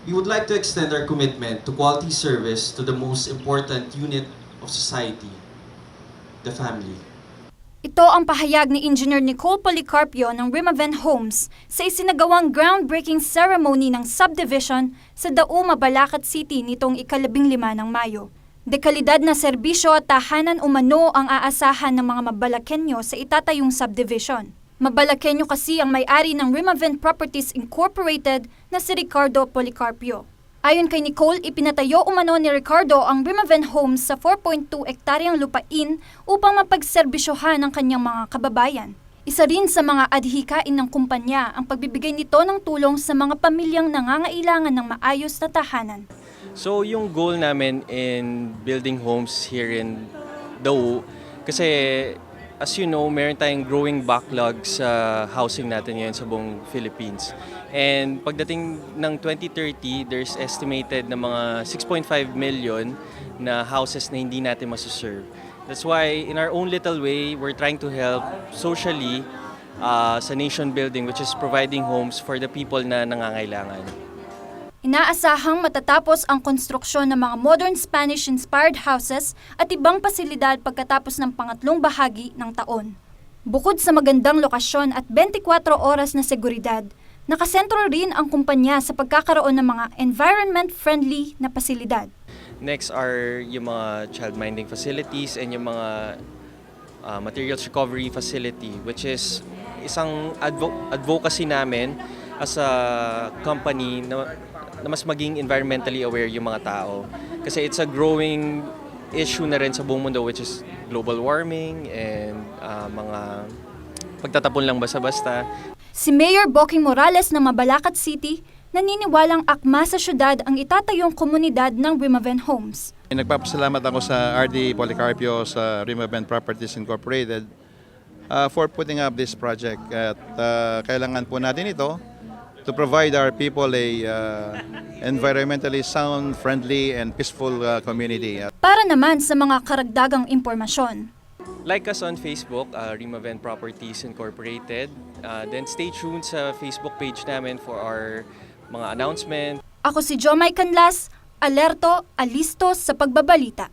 We would like to extend our commitment to quality service to the most important unit of society, the family. Ito ang pahayag ni Engineer Nicole Policarpio ng Rimaven Homes sa isinagawang groundbreaking ceremony ng subdivision sa Dauma, Balacat City nitong ika-15 ng Mayo. Dekalidad na serbisyo at tahanan umano ang aasahan ng mga Mabalakenyo sa itatayong subdivision. Mabalakenyo kasi ang may-ari ng Rimaven Properties Incorporated na si Ricardo Policarpio. Ayon kay Nicole, ipinatayo umano ni Ricardo ang Rimaven Homes sa 4.2 ektaryang lupain upang mapagserbisyohan ng kanyang mga kababayan. Isa rin sa mga adhikain ng kumpanya ang pagbibigay nito ng tulong sa mga pamilyang nangangailangan ng maayos na tahanan. So yung goal namin in building homes here in Dau, kasi as you know, meron tayong growing backlog sa housing natin ngayon sa buong Philippines. And pagdating ng 2030, there's estimated na mga 6.5 million na houses na hindi natin masuserve. That's why in our own little way, we're trying to help socially sa nation building, which is providing homes for the people na nangangailangan. Inaasahang matatapos ang konstruksyon ng mga modern Spanish-inspired houses at ibang pasilidad pagkatapos ng pangatlong bahagi ng taon. Bukod sa magandang lokasyon at 24 oras na seguridad, nakasentro rin ang kumpanya sa pagkakaroon ng mga environment-friendly na pasilidad. Next are yung mga child minding facilities and yung mga materials recovery facility, which is isang advocacy namin as a company na mas maging environmentally aware yung mga tao. Kasi it's a growing issue na rin sa buong mundo, which is global warming and mga pagtatapon lang basta-basta. Si Mayor Boking Morales ng Mabalacat City naniniwalang akma sa syudad ang itatayong komunidad ng Rimaven Homes. Nagpapasalamat ako sa RD Policarpio sa Rimaven Properties Incorporated for putting up this project. At kailangan po natin ito to provide our people a environmentally sound, friendly, and peaceful community. Para naman sa mga karagdagang impormasyon, Like us on Facebook, Rimaven Properties Incorporated. Then stay tuned sa Facebook page namin for our mga announcement. ako si Jomai Canlas, alerto, alisto sa pagbabalita.